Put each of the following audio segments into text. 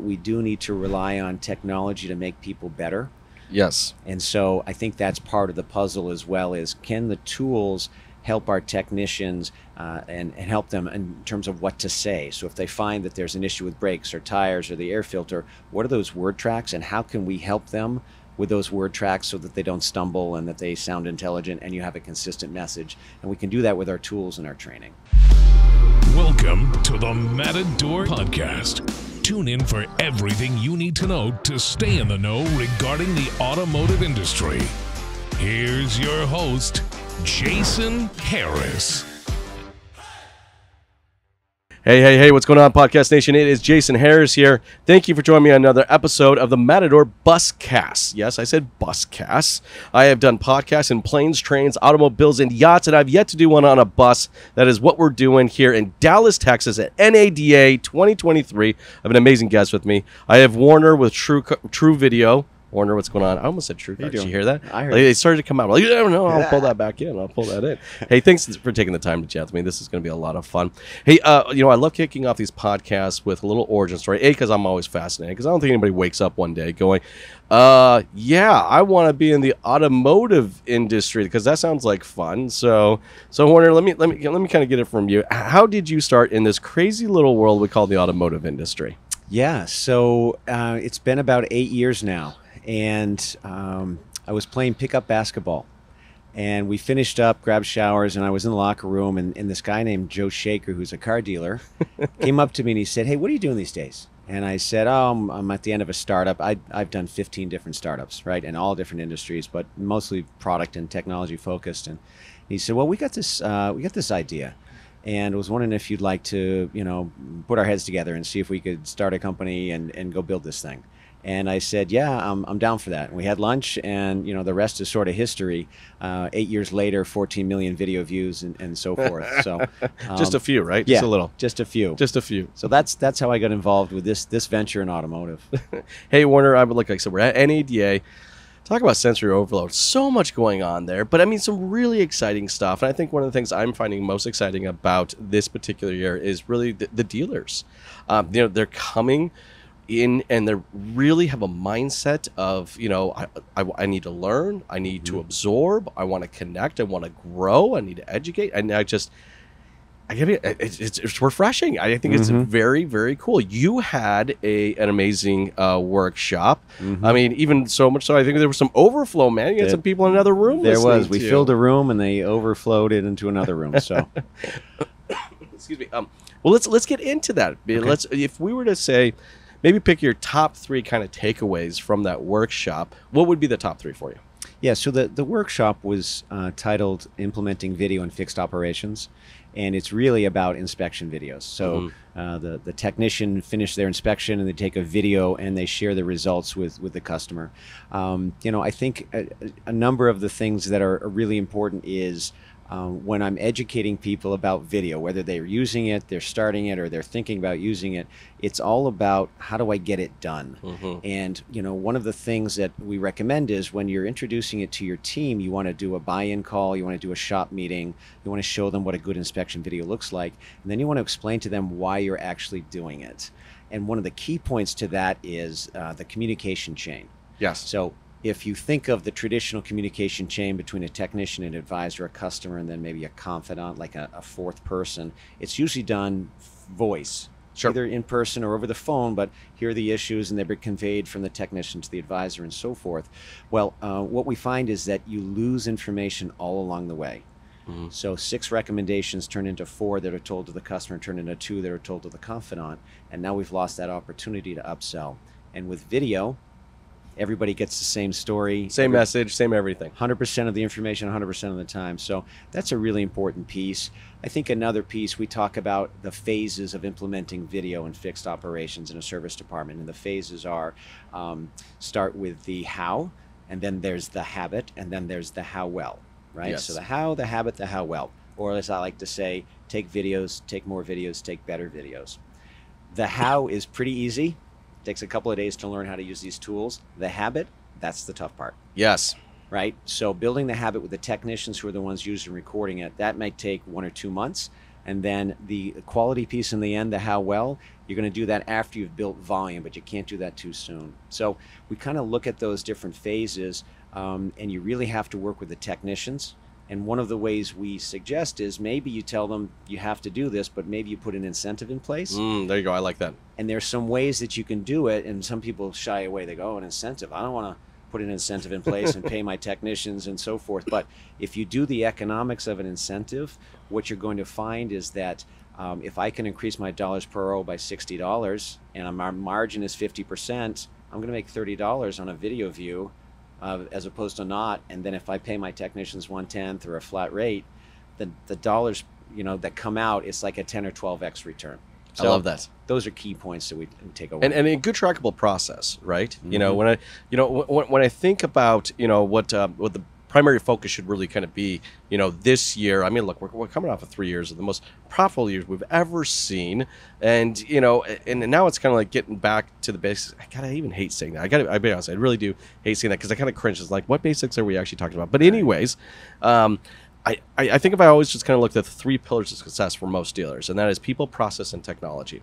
we do need to rely on technology to make people better. Yes. And so I think that's part of the puzzle as well, is can the tools help our technicians and help them in terms of what to say. So if they find that there's an issue with brakes or tires or the air filter, what are those word tracks and how can we help them with those word tracks so that they don't stumble and that they sound intelligent and you have a consistent message. And we can do that with our tools and our training. Welcome to the Matador Buscast. Tune in for everything you need to know to stay in the know regarding the automotive industry. Here's your host, Jason Harris. Hey, what's going on, Podcast Nation? It is Jason Harris here. Thank you for joining me on another episode of the Matador Buscast. Yes, I said Buscast. I have done podcasts in planes, trains, automobiles, and yachts, and I've yet to do one on a bus. That is what we're doing here in Dallas, Texas at NADA 2023. I have an amazing guest with me. I have Warner with True Video. Warner, what's going on? I almost said True. Did you hear that? I heard They started to come out. I'm like, you never know. I'll pull that back in. I'll pull that in. Hey, thanks for taking the time to chat with me. This is going to be a lot of fun. Hey, I love kicking off these podcasts with a little origin story. A, because I'm always fascinated. Because I don't think anybody wakes up one day going, I want to be in the automotive industry because that sounds like fun. So Warner, let me kind of get it from you. How did you start in this crazy little world we call the automotive industry? Yeah, so it's been about 8 years now. And I was playing pickup basketball, and we finished up, grabbed showers, and I was in the locker room, and this guy named Joe Shaker, who's a car dealer, came up to me and he said, "Hey, what are you doing these days?" And I said, "Oh, I'm at the end of a startup. I've done 15 different startups, right, in all different industries, but mostly product and technology focused." And he said, "Well, we got this idea, and I was wondering if you'd like to, put our heads together and see if we could start a company and go build this thing." And I said, "Yeah, I'm down for that." And we had lunch, and the rest is sort of history. 8 years later, 14 million video views, and so forth. So just a few, right? Yeah, Just a little. just a few. Just a few. So that's how I got involved with this venture in automotive. Hey, Warner, like I said, we're at NADA. Talk about sensory overload. So much going on there, but I mean, some really exciting stuff. And I think one of the things I'm finding most exciting about this particular year is really the dealers. They're coming in and they really have a mindset of I need to learn, I need to absorb, I want to connect, I want to grow, I need to educate, and it's refreshing. I think it's very, very cool. You had an amazing workshop. I mean, even so much so I think there was some overflow, man. You had some people in another room. There was. We filled a room and they overflowed it into another room. So excuse me. Well, let's get into that. Okay. If we were to say, maybe pick your top three kind of takeaways from that workshop, what would be the top three for you? Yeah, so the workshop was titled Implementing Video in Fixed Operations, and it's really about inspection videos. So the technician finished their inspection and they take a video and they share the results with the customer. I think a number of the things that are really important is when I'm educating people about video, whether they're using it, they're starting it, or they're thinking about using it, it's all about how do I get it done? And, one of the things that we recommend is when you're introducing it to your team, you want to do a buy-in call, you want to do a shop meeting, you want to show them what a good inspection video looks like, and then you want to explain to them why you're actually doing it. And one of the key points to that is the communication chain. Yes. So if you think of the traditional communication chain between a technician, an advisor, a customer, and then maybe a confidant, like a fourth person, it's usually done voice, either in person or over the phone, but here are the issues and they're conveyed from the technician to the advisor and so forth. Well, what we find is that you lose information all along the way. So 6 recommendations turn into 4 that are told to the customer, turn into 2 that are told to the confidant, and now we've lost that opportunity to upsell. And with video, everybody gets the same story. Same message, same everything. 100% of the information, 100% of the time. So that's a really important piece. I think another piece, we talk about the phases of implementing video in fixed operations in a service department. And the phases are start with the how, and then there's the habit, and then there's the how well, right? Yes. So the how, the habit, the how well. Or as I like to say, take videos, take more videos, take better videos. The how is pretty easy. Takes a couple of days to learn how to use these tools. The habit, that's the tough part. Yes. Right? So building the habit with the technicians who are the ones using and recording it, that might take 1 or 2 months. And then the quality piece in the end, the how well, you're going to do that after you've built volume, but you can't do that too soon. So we kind of look at those different phases, and you really have to work with the technicians. And one of the ways we suggest is maybe you tell them you have to do this, but maybe you put an incentive in place. There you go. I like that. And there's some ways that you can do it, and some people shy away. They go, oh, an incentive. I don't want to put an incentive in place and pay my technicians and so forth. But if you do the economics of an incentive, what you're going to find is that if I can increase my dollars per hour by $60 and our margin is 50%, I'm going to make $30 on a video view as opposed to not. And then if I pay my technicians 1/10 or a flat rate, the dollars that come out, it's like a 10 or 12x return. So I love that. Those are key points that we take away. And a good trackable process, right? Mm-hmm. When I think about what the primary focus should really kind of be, this year. I mean, look, we're coming off of 3 years of the most profitable years we've ever seen, and and now it's kind of like getting back to the basics. I even hate saying that. I be honest, I really do hate saying that because I kind of cringe. It's like, what basics are we actually talking about? But anyways, I think if I always just kind of looked at the 3 pillars of success for most dealers, and that is people, process, and technology.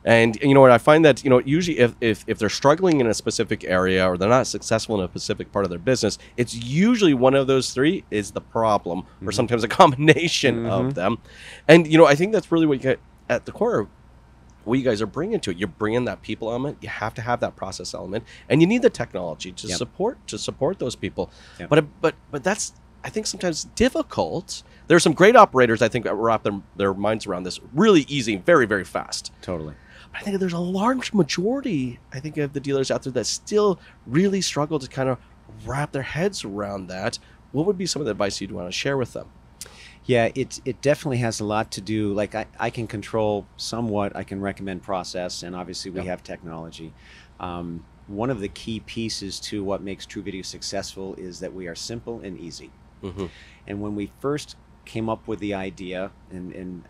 And what I find that usually if they're struggling in a specific area or they're not successful in a specific part of their business, it's usually one of those 3 is the problem, or sometimes a combination of them. And I think that's really what you get at the core of what you guys are bringing to it. You're bringing that people element. You have to have that process element, and you need the technology to support those people. Yep. But that's, I think, sometimes difficult. There are some great operators, I think, that wrap their minds around this really easy, very, very fast. Totally. But I think there's a large majority, I think, of the dealers out there that still really struggle to kind of wrap their heads around that. What would be some of the advice you'd want to share with them? Yeah, it definitely has a lot to do. Like I can control somewhat. I can recommend process, and obviously we have technology. One of the key pieces to what makes True Video successful is that we are simple and easy. Mm-hmm. And when we first came up with the idea and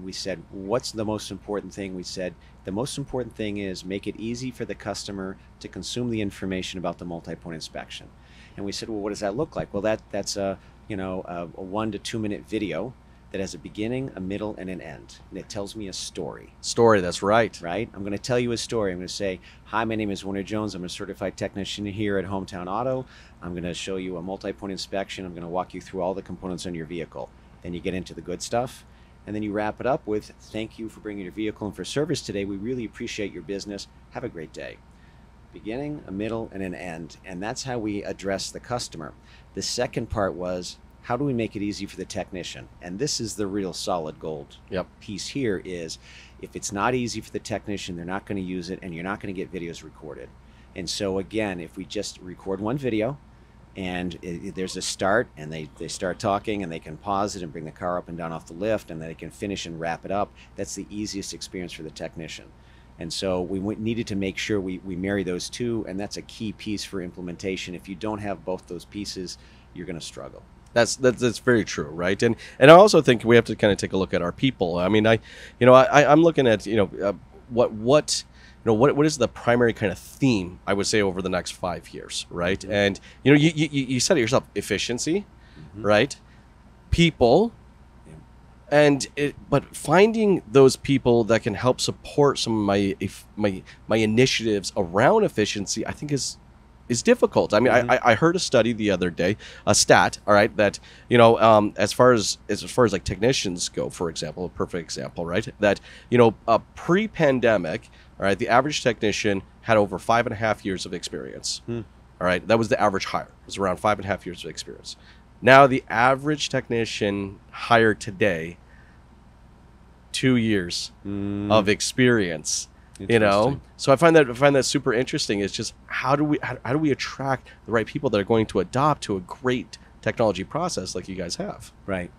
we said, what's the most important thing? We said, the most important thing is make it easy for the customer to consume the information about the multi-point inspection. And we said, well, what does that look like? Well, that's a 1 to 2 minute video that has a beginning, a middle, and an end. And it tells me a story. Story, that's right. Right? I'm going to tell you a story. I'm going to say, hi, my name is Warner Jones. I'm a certified technician here at Hometown Auto. I'm going to show you a multi-point inspection. I'm going to walk you through all the components on your vehicle. Then you get into the good stuff. And then you wrap it up with, thank you for bringing your vehicle in for service today. We really appreciate your business. Have a great day. Beginning, a middle, and an end. And that's how we address the customer. The second part was, how do we make it easy for the technician? And this is the real solid gold piece here is, if it's not easy for the technician, they're not going to use it, and you're not going to get videos recorded. And so again, if we just record one video, and there's a start, and they start talking, and they can pause it and bring the car up and down off the lift, and then they can finish and wrap it up, that's the easiest experience for the technician. And so we needed to make sure we marry those two, and that's a key piece for implementation. If you don't have both those pieces, you're going to struggle. That's very true, right? And I also think we have to kind of take a look at our people. I mean, I'm looking at what is the primary kind of theme, I would say, over the next 5 years, right? Mm-hmm. And you said it yourself, efficiency, right? People, but finding those people that can help support some of my initiatives around efficiency, I think is difficult. I mean, I heard a study the other day, a stat, all right, that as far as like technicians go, for example, a perfect example, right? That pre-pandemic, all right, the average technician had over 5.5 years of experience. All right, that was the average hire. It was around 5.5 years of experience. Now the average technician hired today, 2 years of experience. So I find that super interesting. Is just how do we attract the right people that are going to adopt to a great technology process like you guys have? Right.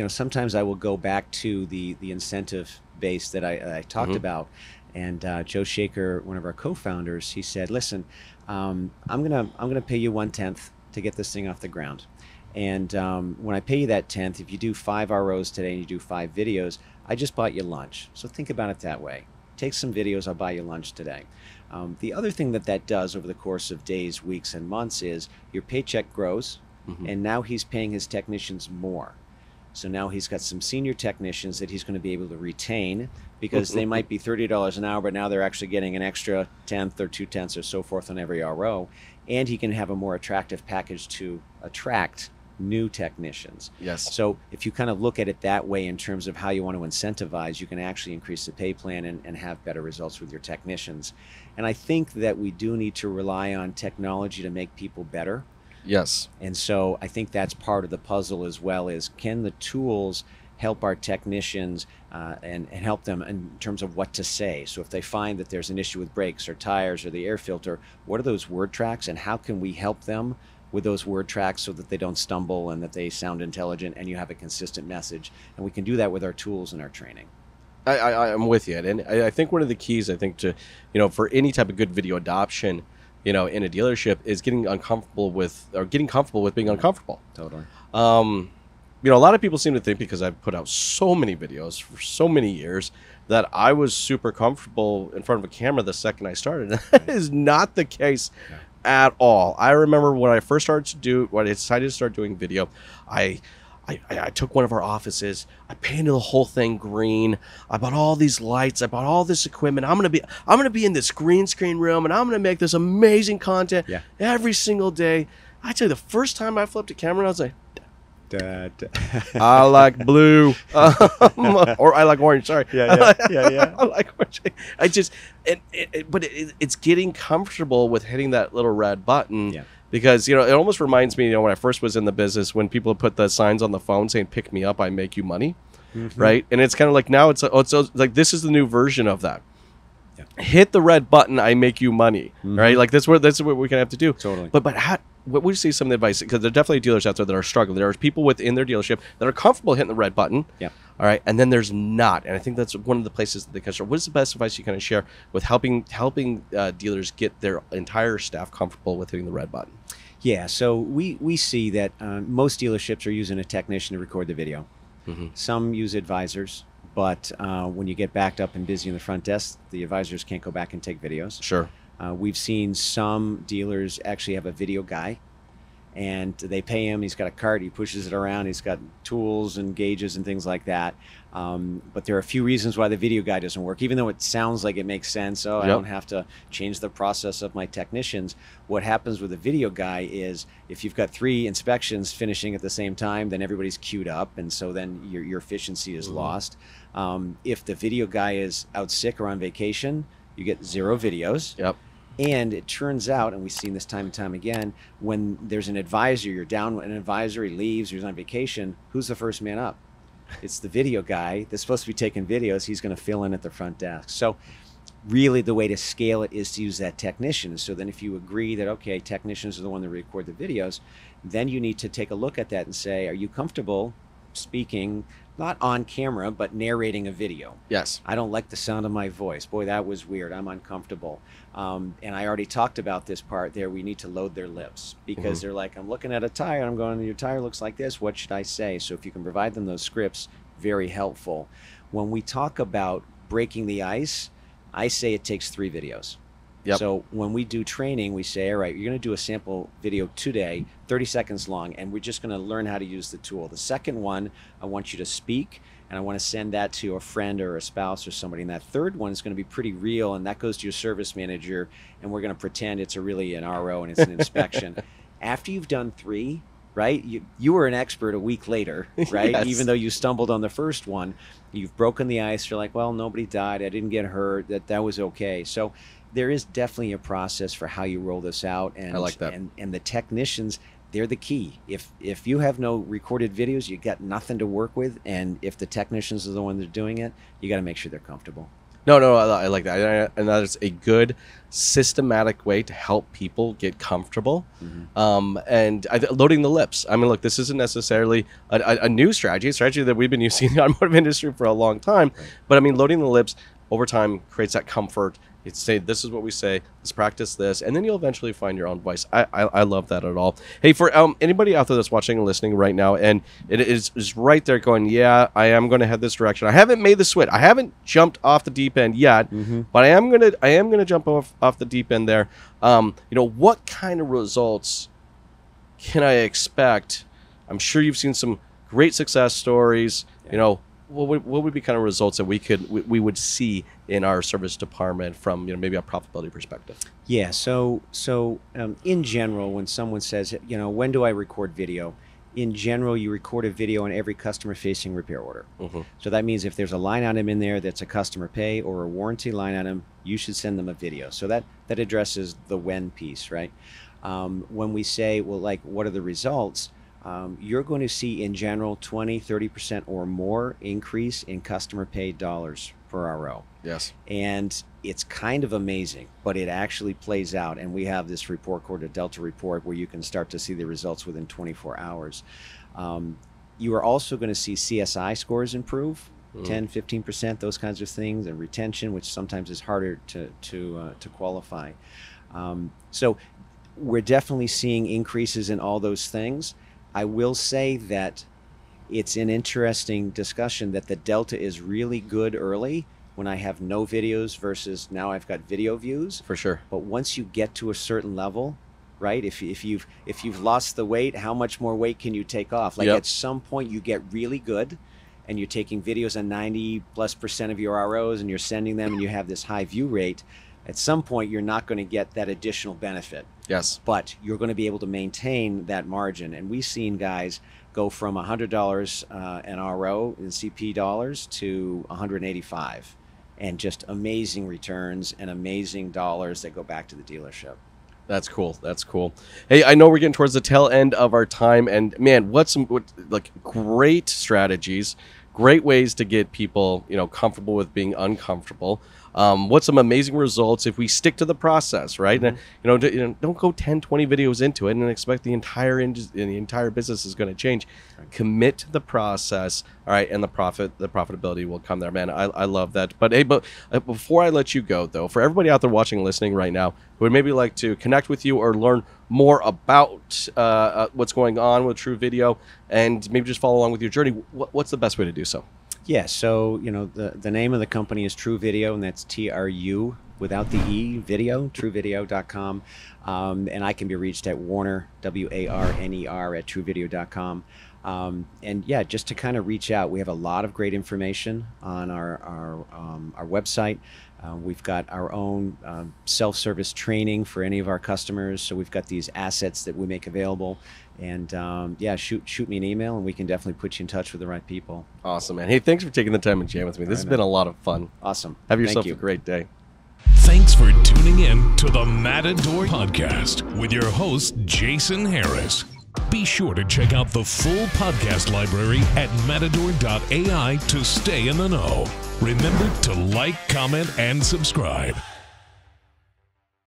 Sometimes I will go back to the incentive base that I talked about, and Joe Shaker, one of our co-founders, he said, "Listen, I'm gonna pay you 1/10 to get this thing off the ground, and when I pay you that 1/10, if you do 5 ROs today and you do 5 videos, I just bought you lunch. So think about it that way. Take some videos, I'll buy you lunch today." The other thing that does over the course of days, weeks, and months is your paycheck grows, and now he's paying his technicians more. So now he's got some senior technicians that he's going to be able to retain, because they might be $30 an hour, but now they're actually getting an extra tenth or 2/10 or so forth on every RO. And he can have a more attractive package to attract new technicians. Yes. So if you kind of look at it that way in terms of how you want to incentivize, you can actually increase the pay plan and have better results with your technicians. And I think that we do need to rely on technology to make people better. Yes. And so I think that's part of the puzzle as well, is can the tools help our technicians and help them in terms of what to say. So if they find that there's an issue with brakes or tires or the air filter, what are those word tracks and how can we help them with those word tracks so that they don't stumble and that they sound intelligent and you have a consistent message. And we can do that with our tools and our training. I'm with you. And I think one of the keys, I think, to, for any type of good video adoption, in a dealership is getting comfortable with being uncomfortable. Totally. A lot of people seem to think, because I've put out so many videos for so many years, that I was super comfortable in front of a camera the second I started. That is not the case at all. I remember when I first when I decided to start doing video, I took one of our offices, I painted the whole thing green, I bought all these lights, I bought all this equipment. I'm gonna be in this green screen room, and I'm gonna make this amazing content every single day. I tell you, the first time I flipped a camera, I was like, I like blue, or I like orange. Sorry, yeah. I like orange. It's getting comfortable with hitting that little red button. Yeah. Because, it almost reminds me, when I first was in the business, when people put the signs on the phone saying, "Pick me up, I make you money," right? And it's kind of like now it's like this is the new version of that. Yeah. Hit the red button, I make you money, right? Like that's what we're gonna have to do. Totally. But what would you say some advice? Because there are definitely dealers out there that are struggling. There are people within their dealership that are comfortable hitting the red button. Yeah. All right, and then there's not, and I think that's one of the places that they can start. What is the best advice you kind of share with helping dealers get their entire staff comfortable with hitting the red button? Yeah, so we see that most dealerships are using a technician to record the video. Some use advisors, but when you get backed up and busy in the front desk, the advisors can't go back and take videos. Sure. We've seen some dealers actually have a video guy, and they pay him. He's got a cart, he pushes it around, he's got tools and gauges and things like that. But there are a few reasons why the video guy doesn't work, even though it sounds like it makes sense. I don't have to change the process of my technicians. What happens with a video guy is if you've got 3 inspections finishing at the same time, then everybody's queued up, and so then your efficiency is lost. If the video guy is out sick or on vacation, you get 0 videos. Yep. And it turns out, and we've seen this time and time again, when there's an advisor, you're down an advisor, he leaves, he's on vacation, who's the first man up? It's the video guy that's supposed to be taking videos. He's going to fill in at the front desk. So really the way to scale it is to use that technician. So then if you agree that, okay, technicians are the one that record the videos, then you need to take a look at that and say, are you comfortable speaking, not on camera, but narrating a video? Yes. I don't like the sound of my voice. Boy, that was weird. I'm uncomfortable. And I already talked about this part there. We need to load their lips, because they're like, I'm looking at a tire. I'm going, your tire looks like this. What should I say? So if you can provide them those scripts, very helpful. When we talk about breaking the ice, I say it takes 3 videos. Yep. So when we do training, we say, all right, you're going to do a sample video today, 30 seconds long, and we're just going to learn how to use the tool. The second one, I want you to speak, and I want to send that to a friend or a spouse or somebody. And that third one is going to be pretty real, and that goes to your service manager, and we're going to pretend it's really an RO and it's an inspection. After you've done 3, right, you were an expert a week later, right? Yes. Even though you stumbled on the first one, you've broken the ice. You're like, well, nobody died. I didn't get hurt. That was okay. So there is definitely a process for how you roll this out. And I like that. And the technicians, they're the key. If you have no recorded videos, you got nothing to work with. And if the technicians are the one that are doing it, you got to make sure they're comfortable. No, I like that. And that is a good systematic way to help people get comfortable. And loading the lips. I mean, look, this isn't necessarily a new strategy. It's a strategy that we've been using in the automotive industry for a long time. Right. But I mean, loading the lips over time creates that comfort. It's say, this is what we say, let's practice this, and then you'll eventually find your own voice. I love that at all. Hey, for anybody out there that's watching and listening right now, and it is right there going, yeah, I am going to head this direction. I haven't made the switch. I haven't jumped off the deep end yet, but I am gonna jump off the deep end there. What kind of results can I expect? I'm sure you've seen some great success stories. You know, what would be kind of results that we would see in our service department from, you know, maybe a profitability perspective? Yeah. So in general, when someone says, you know, when do I record video? In general, you record a video on every customer-facing repair order. So that means if there's a line item in there that's a customer pay or a warranty line item, you should send them a video. So that addresses the when piece, right? When we say, well, like, what are the results? You're going to see, in general, 20, 30% or more increase in customer paid dollars per RO. Yes. And it's kind of amazing, but it actually plays out. And we have this report called a Delta report where you can start to see the results within 24 hours. You are also going to see CSI scores improve, 10, 15%, those kinds of things, and retention, which sometimes is harder to qualify. So we're definitely seeing increases in all those things. I will say that it's an interesting discussion that the delta is really good early when I have no videos versus now I've got video views. For sure. But once you get to a certain level, right? If you've lost the weight, how much more weight can you take off? Like, at some point you get really good and you're taking videos on 90+% of your ROs and you're sending them and you have this high view rate. At some point you're not going to get that additional benefit. Yes. But you're going to be able to maintain that margin. And we've seen guys go from $100 an RO in CP dollars to $185, and just amazing returns and amazing dollars that go back to the dealership. That's cool. That's cool. Hey, I know we're getting towards the tail end of our time, and man, what great strategies, great ways to get people, you know, comfortable with being uncomfortable. What's some amazing results if we stick to the process, right? And, don't go 10, 20 videos into it and expect the entire business is going to change. Right. Commit to the process, all right, and the profitability will come there, man. I love that. But hey, before I let you go, though, for everybody out there watching and listening right now who would maybe like to connect with you or learn more about what's going on with True Video and maybe just follow along with your journey, what's the best way to do so? Yeah, so the name of the company is True Video, and that's TRU without the E, video, truevideo.com. And I can be reached at Warner, WARNER, at truevideo.com. And yeah, just to kind of reach out, we have a lot of great information on our website. We've got our own self-service training for any of our customers. So we've got these assets that we make available. And yeah, shoot me an email and we can definitely put you in touch with the right people. Awesome, man. Hey, thanks for taking the time and jam with me. This has been a lot of fun. Awesome. Have yourself a great day. Thanks for tuning in to the Matador Podcast with your host, Jason Harris. Be sure to check out the full podcast library at matador.ai to stay in the know. Remember to like, comment, and subscribe.